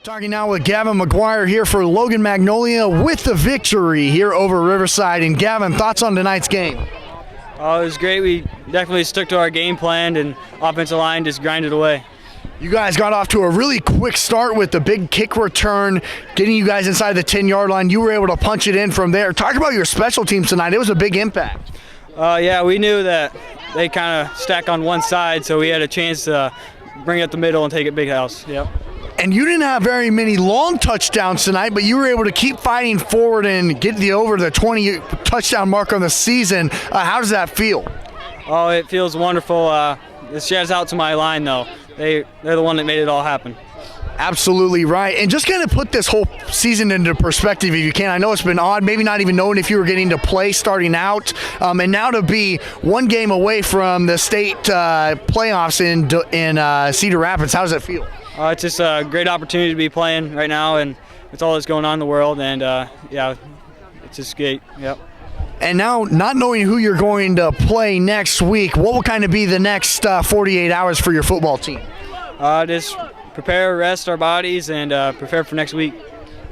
Talking now with Gavin McGuire here for Logan-Magnolia with the victory here over Riverside. And Gavin, thoughts on tonight's game? Oh, it was great. We definitely stuck to our game plan, and offensive line just grinded away. You guys got off to a really quick start with the big kick return, getting you guys inside the 10-yard line. You were able to punch it in from there. Talk about your special teams tonight. It was a big impact. Yeah, we knew that they kind of stack on one side, so we had a chance to bring it up the middle and take it big house. Yep. And you didn't have very many long touchdowns tonight, but you were able to keep fighting forward and get over the 20 touchdown mark on the season. How does that feel? Oh, it feels wonderful. This shouts out to my line, though. They're the one that made it all happen. Absolutely right. And just kind of put this whole season into perspective if you can. I know it's been odd, maybe not even knowing if you were getting to play starting out, and now to be one game away from the state playoffs in Cedar Rapids. How does it feel? It's just a great opportunity to be playing right now, and it's all that's going on in the world, and yeah, it's just great. Yep. And now, not knowing who you're going to play next week, what will kind of be the next 48 hours for your football team? Just prepare, rest our bodies, and prepare for next week.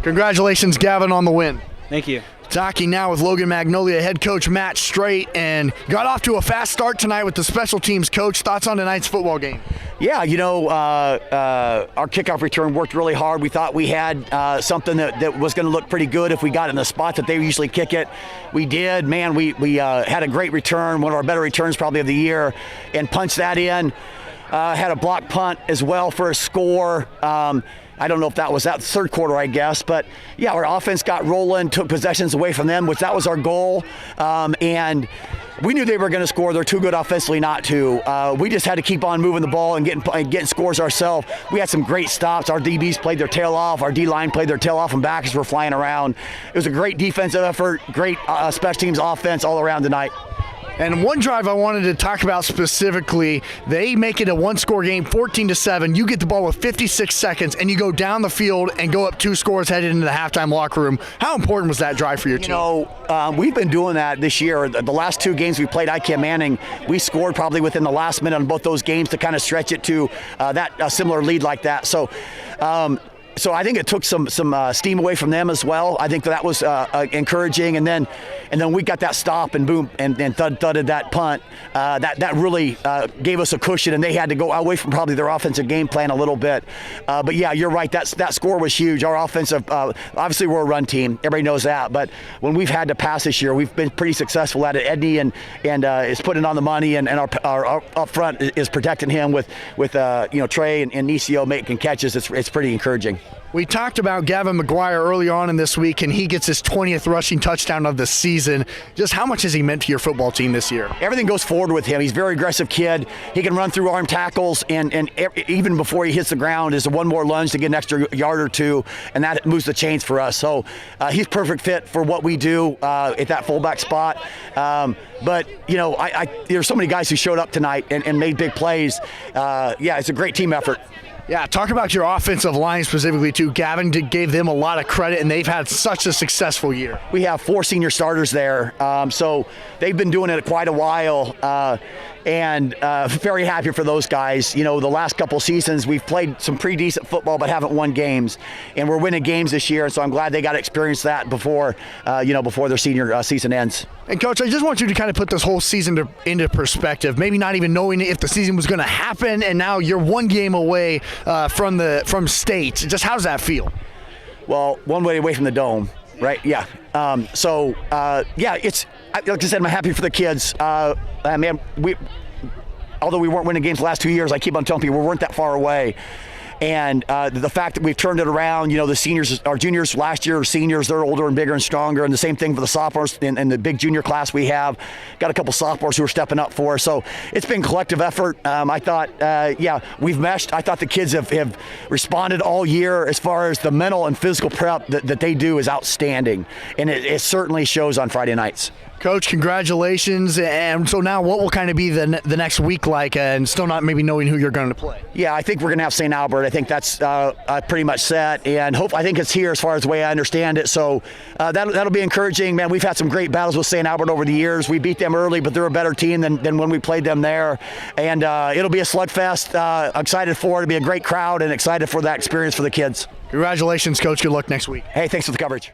Congratulations, Gavin, on the win. Thank you. Talking now with Logan-Magnolia head coach Matt Straight, and got off to a fast start tonight with the special teams coach. Thoughts on tonight's football game? Yeah, our kickoff return worked really hard. We thought we had something that was going to look pretty good if we got in the spot that they usually kick it. We did. Man, we had a great return, one of our better returns probably of the year, and punched that in. Had a block punt as well for a score. I don't know if that was that third quarter, I guess. But, yeah, our offense got rolling, took possessions away from them, which that was our goal. And we knew they were going to score. They're too good offensively not to. We just had to keep on moving the ball and getting scores ourselves. We had some great stops. Our DBs played their tail off. Our D-line played their tail off and back as we're flying around. It was a great defensive effort, great special teams offense all around tonight. And one drive I wanted to talk about specifically, they make it a one-score game, 14-7. You get the ball with 56 seconds, and you go down the field and go up 2 scores headed into the halftime locker room. How important was that drive for your team? You know, we've been doing that this year. The last 2 games we played IKM-Manning, we scored probably within the last minute on both those games to kind of stretch it to a similar lead like that. So I think it took some steam away from them as well. I think that was encouraging, and then we got that stop and boom and thudded that punt. That really gave us a cushion, and they had to go away from probably their offensive game plan a little bit. But yeah, you're right. That score was huge. Our offensive, obviously we're a run team. Everybody knows that. But when we've had to pass this year, we've been pretty successful at it. Edney and is putting on the money, and our up front is protecting him with Trey and Nisio making catches. It's pretty encouraging. We talked about Gavin McGuire early on in this week, and he gets his 20th rushing touchdown of the season. Just how much has he meant to your football team this year? Everything goes forward with him. He's a very aggressive kid. He can run through arm tackles, and even before he hits the ground, is one more lunge to get an extra yard or two, and that moves the chains for us. So he's perfect fit for what we do at that fullback spot. But, there's so many guys who showed up tonight and made big plays. Yeah, it's a great team effort. Yeah, talk about your offensive line specifically, too. Gavin gave them a lot of credit, and they've had such a successful year. We have 4 senior starters there, so they've been doing it quite a while, and very happy for those guys. The last couple seasons we've played some pretty decent football but haven't won games, and we're winning games this year, so I'm glad they got to experience that before their senior season ends. And, Coach, I just want you to kind of put this whole season into perspective, maybe not even knowing if the season was going to happen, and now you're one game away from state. Just how does that feel? Well, one way away from the dome, right? Yeah. It's like I said, I'm happy for the kids. Man, although we weren't winning games the last 2 years, I keep on telling people we weren't that far away. And the fact that we've turned it around, the seniors, our juniors last year are seniors, they're older and bigger and stronger, and the same thing for the sophomores and the big junior class we have. Got a couple sophomores who are stepping up for us. So it's been collective effort. I thought, we've meshed. I thought the kids have responded all year as far as the mental and physical prep that they do is outstanding. And it certainly shows on Friday nights. Coach, congratulations. And so now what will kind of be the next week like, and still not maybe knowing who you're going to play? Yeah, I think we're going to have St. Albert. I think that's pretty much set, and I think it's here as far as the way I understand it. So that'll be encouraging, man. We've had some great battles with St. Albert over the years. We beat them early, but they're a better team than when we played them there. And it'll be a slugfest. Excited for it. It'll be a great crowd, and excited for that experience for the kids. Congratulations, Coach. Good luck next week. Hey, thanks for the coverage.